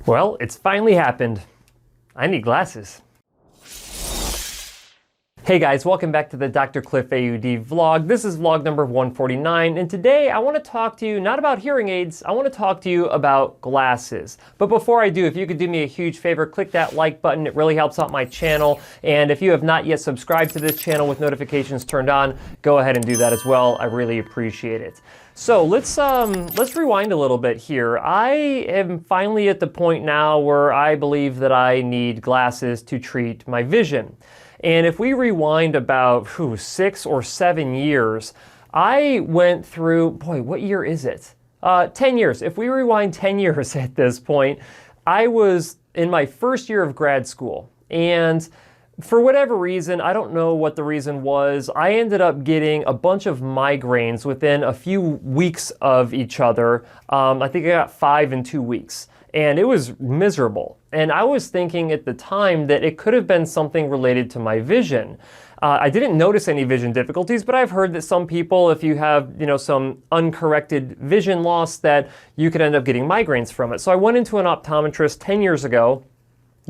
Well, it's finally happened. I need glasses. Hey guys, welcome back to the DrCliffAuD vlog. This is vlog number 149, and today I want to talk to you not about hearing aids, I want to talk to you about glasses. But before I do, if you could do me a huge favor, click that like button. It really helps out my channel. And if you have not yet subscribed to this channel with notifications turned on, go ahead and do that as well. I really appreciate it. So let's rewind a little bit here. I am finally at the point now where I believe that I need glasses to treat my vision. And if we rewind about 6 or 7 years, I went through, boy, what year is it? 10 years. If we rewind 10 years at this point, I was in my first year of grad school. And for whatever reason, I don't know what the reason was, I ended up getting a bunch of migraines within a few weeks of each other. I think I got 5 in 2 weeks. And it was miserable. And I was thinking at the time that it could have been something related to my vision. I didn't notice any vision difficulties, but I've heard that some people, if you have, some uncorrected vision loss, that you could end up getting migraines from it. So I went into an optometrist 10 years ago,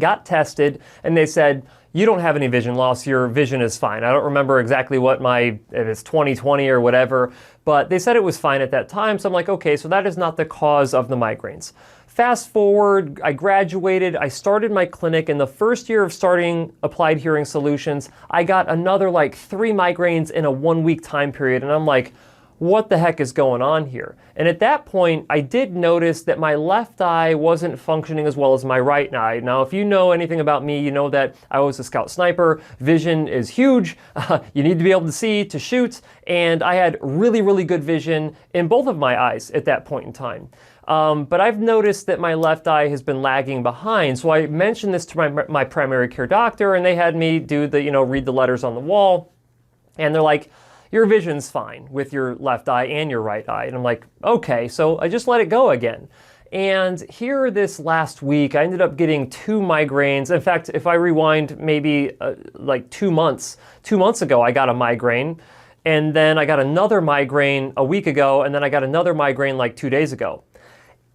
got tested, and they said, you don't have any vision loss, your vision is fine. I don't remember exactly what if it's 20/20 or whatever, but they said it was fine at that time. So I'm like, okay, so that is not the cause of the migraines. Fast forward, I graduated, I started my clinic. In the first year of starting Applied Hearing Solutions, I got another 3 migraines in a 1-week time period. And I'm like, what the heck is going on here? And at that point, I did notice that my left eye wasn't functioning as well as my right eye. Now, if you know anything about me, you know that I was a scout sniper. Vision is huge. You need to be able to see to shoot. And I had really, really good vision in both of my eyes at that point in time. But I've noticed that my left eye has been lagging behind. So I mentioned this to my primary care doctor, and they had me do the, read the letters on the wall. And they're like, your vision's fine with your left eye and your right eye. And I'm like, okay, so I just let it go again. And here this last week, I ended up getting 2 migraines. In fact, if I rewind maybe 2 months ago, I got a migraine. And then I got another migraine a week ago. And then I got another migraine 2 days ago.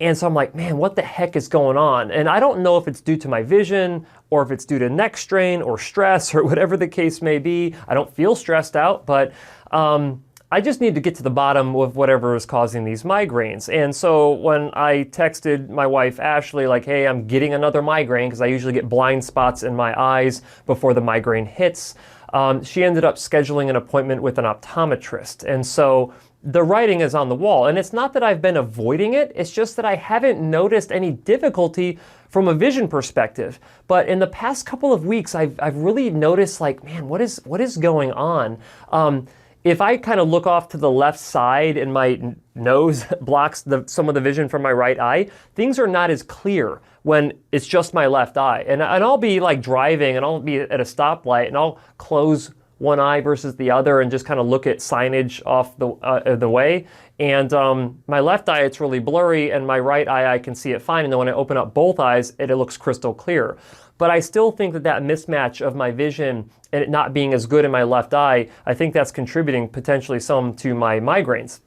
And so I'm like, man, what the heck is going on? And I don't know if it's due to my vision or if it's due to neck strain or stress or whatever the case may be. I don't feel stressed out, but I just need to get to the bottom of whatever is causing these migraines. And so when I texted my wife, Ashley, hey, I'm getting another migraine, because I usually get blind spots in my eyes before the migraine hits, she ended up scheduling an appointment with an optometrist. And so the writing is on the wall. And it's not that I've been avoiding it, it's just that I haven't noticed any difficulty from a vision perspective. But in the past couple of weeks, I've really noticed man, what is going on? If I kind of look off to the left side and my nose blocks some of the vision from my right eye, things are not as clear when it's just my left eye. And I'll be driving and I'll be at a stoplight and I'll close one eye versus the other and just kind of look at signage off the way. And my left eye, it's really blurry, and my right eye, I can see it fine. And then when I open up both eyes, it looks crystal clear. But I still think that mismatch of my vision and it not being as good in my left eye, I think that's contributing potentially some to my migraines.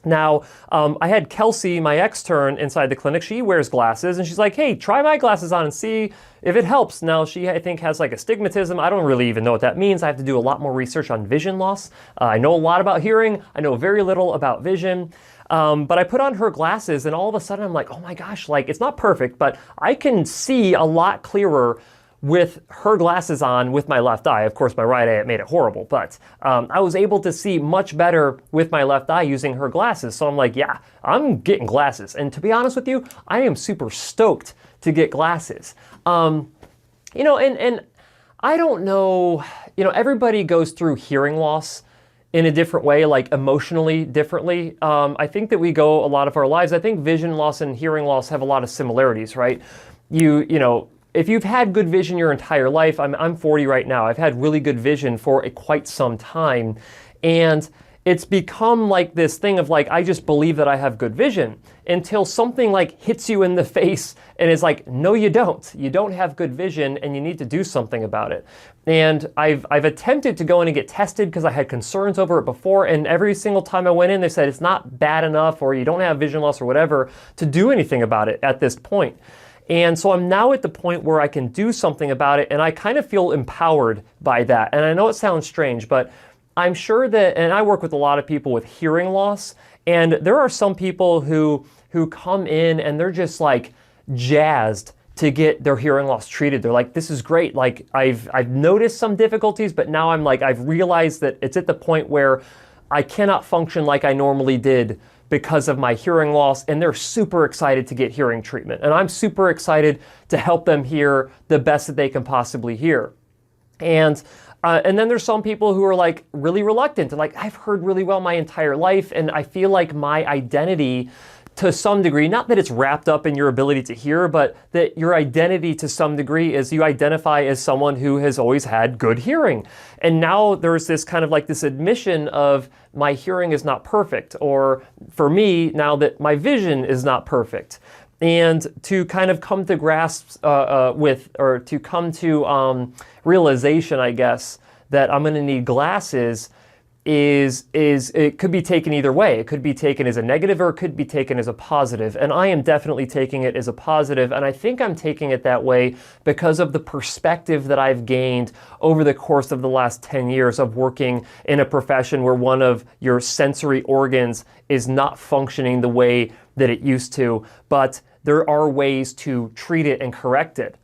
Now, I had Kelsey, my extern, inside the clinic. She wears glasses, and she's like, hey, try my glasses on and see if it helps. Now, she, I think, has astigmatism. I don't really even know what that means. I have to do a lot more research on vision loss. I know a lot about hearing. I know very little about vision. But I put on her glasses, and all of a sudden I'm like, oh my gosh, it's not perfect, but I can see a lot clearer with her glasses on with my left eye. Of course, my right eye, it made it horrible, but I was able to see much better with my left eye using her glasses. So I'm like, yeah, I'm getting glasses. And to be honest with you, I am super stoked to get glasses. And I don't know, everybody goes through hearing loss in a different way, emotionally differently. I think that we go a lot of our lives. I think vision loss and hearing loss have a lot of similarities, right? If you've had good vision your entire life, I'm 40 right now. I've had really good vision for quite some time. And it's become this thing of I just believe that I have good vision until something hits you in the face and is no, you don't. You don't have good vision and you need to do something about it. And I've attempted to go in and get tested because I had concerns over it before. And every single time I went in, they said it's not bad enough or you don't have vision loss or whatever to do anything about it at this point. And so I'm now at the point where I can do something about it, and I kind of feel empowered by that. And I know it sounds strange, but I'm sure that, and I work with a lot of people with hearing loss, and there are some people who come in and they're just like jazzed to get their hearing loss treated. They're like, this is great. Like I've noticed some difficulties, but now I'm like, I've realized that it's at the point where I cannot function like I normally did because of my hearing loss, and they're super excited to get hearing treatment. And I'm super excited to help them hear the best that they can possibly hear. And then there's some people who are like really reluctant. Like, I've heard really well my entire life, and I feel like my identity to some degree, not that it's wrapped up in your ability to hear, but that your identity to some degree is you identify as someone who has always had good hearing. And now there's this kind of like this admission of my hearing is not perfect, or for me, now that my vision is not perfect. And to kind of come to grasp to come to realization, I guess, that I'm going to need glasses is it could be taken either way. It could be taken as a negative, or it could be taken as a positive. And I am definitely taking it as a positive. And I think I'm taking it that way because of the perspective that I've gained over the course of the last 10 years of working in a profession where one of your sensory organs is not functioning the way that it used to. But there are ways to treat it and correct it.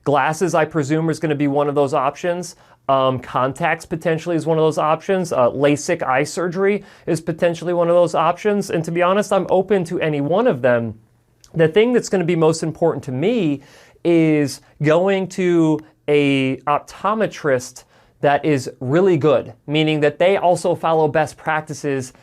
Glasses, I presume, is going to be one of those options. Contacts potentially is one of those options. LASIK eye surgery is potentially one of those options. And to be honest, I'm open to any one of them. The thing that's going to be most important to me is going to a optometrist that is really good, meaning that they also follow best practices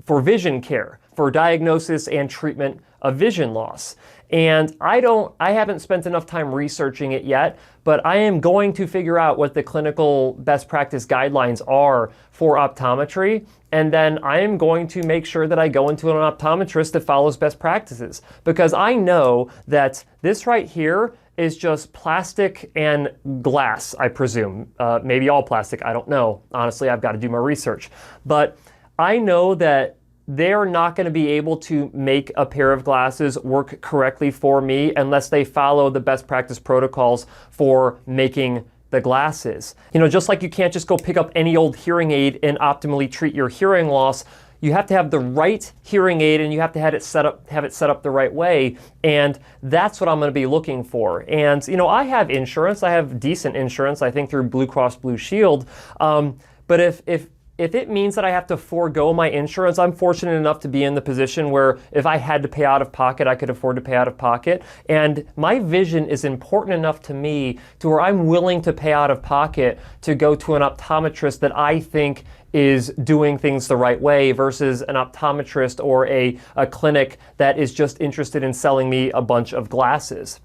for vision care, for diagnosis and treatment of vision loss. And I haven't spent enough time researching it yet, but I am going to figure out what the clinical best practice guidelines are for optometry. And then I am going to make sure that I go into an optometrist that follows best practices, because I know that this right here is just plastic and glass, I presume. Maybe all plastic, I don't know. Honestly, I've got to do my research. But I know that they're not going to be able to make a pair of glasses work correctly for me unless they follow the best practice protocols for making the glasses. You know, just like you can't just go pick up any old hearing aid and optimally treat your hearing loss, you have to have the right hearing aid, and you have to have it set up the right way. And that's what I'm going to be looking for. And, you know, I have insurance. I have decent insurance, I think, through Blue Cross Blue Shield. But if it means that I have to forego my insurance, I'm fortunate enough to be in the position where if I had to pay out of pocket, I could afford to pay out of pocket. And my vision is important enough to me to where I'm willing to pay out of pocket to go to an optometrist that I think is doing things the right way versus an optometrist or a clinic that is just interested in selling me a bunch of glasses.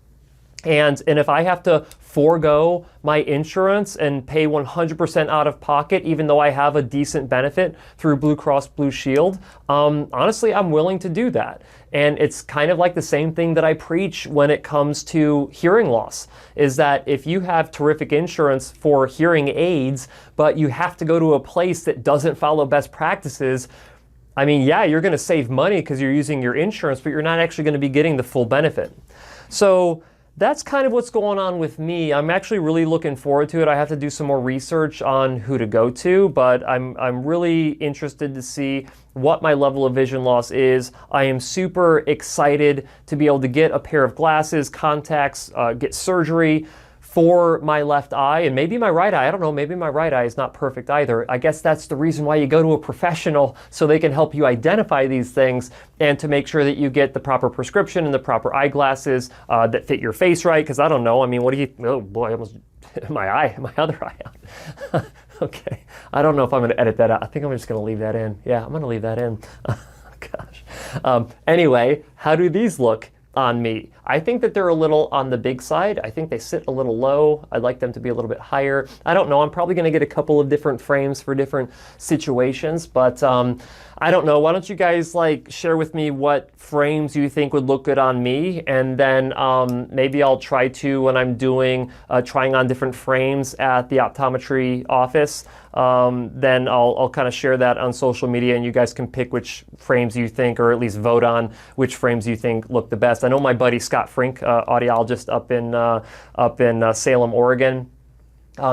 And if I have to forego my insurance and pay 100% out of pocket, even though I have a decent benefit through Blue Cross Blue Shield, honestly, I'm willing to do that. And it's kind of like the same thing that I preach when it comes to hearing loss, is that if you have terrific insurance for hearing aids, but you have to go to a place that doesn't follow best practices, I mean, yeah, you're going to save money because you're using your insurance, but you're not actually going to be getting the full benefit. So that's kind of what's going on with me. I'm actually really looking forward to it. I have to do some more research on who to go to, but I'm really interested to see what my level of vision loss is. I am super excited to be able to get a pair of glasses, contacts, get surgery for my left eye, and maybe my right eye. I don't know, maybe my right eye is not perfect either. I guess that's the reason why you go to a professional, so they can help you identify these things and to make sure that you get the proper prescription and the proper eyeglasses that fit your face right. Because I don't know, I mean, what do you, oh boy, I almost, my other eye out. Okay, I don't know if I'm going to edit that out. I think I'm just going to leave that in. Yeah, I'm going to leave that in. Gosh. Anyway, how do these look on me? I think that they're a little on the big side. I think they sit a little low. I'd like them to be a little bit higher. I don't know. I'm probably going to get a couple of different frames for different situations, but I don't know. Why don't you guys like share with me what frames you think would look good on me, and then maybe I'll try to, when I'm doing trying on different frames at the optometry office, then I'll kind of share that on social media, and you guys can pick which frames you think, or at least vote on which frames you think look the best. I know my buddy Scott Frink, audiologist up in Salem, Oregon.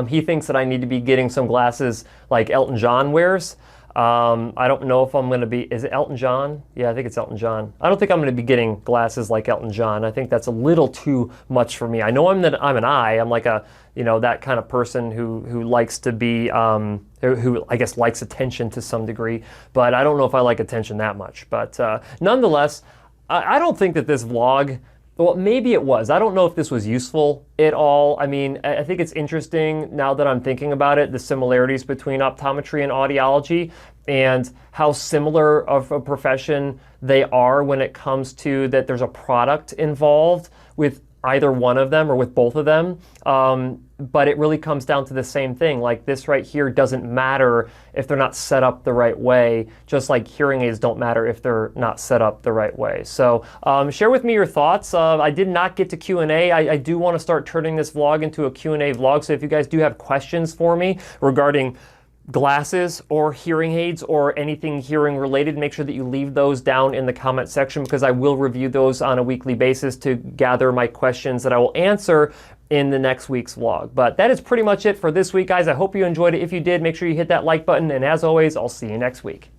He thinks that I need to be getting some glasses like Elton John wears. I don't know if I'm going to be, is it Elton John? Yeah, I think it's Elton John. I don't think I'm going to be getting glasses like Elton John. I think that's a little too much for me. I know I'm an eye. I'm like a, that kind of person who likes to be, who I guess likes attention to some degree, but I don't know if I like attention that much. But nonetheless, I don't think that this vlog, well, maybe it was. I don't know if this was useful at all. I mean, I think it's interesting now that I'm thinking about it, the similarities between optometry and audiology, and how similar of a profession they are when it comes to that there's a product involved with either one of them or with both of them. But it really comes down to the same thing. Like this right here doesn't matter if they're not set up the right way, just like hearing aids don't matter if they're not set up the right way. So share with me your thoughts. I did not get to Q&A. I do want to start turning this vlog into a Q&A vlog. So if you guys do have questions for me regarding glasses or hearing aids or anything hearing related, make sure that you leave those down in the comment section, because I will review those on a weekly basis to gather my questions that I will answer in the next week's vlog. But that is pretty much it for this week, guys. I hope you enjoyed it. If you did, make sure you hit that like button, and as always, I'll see you next week.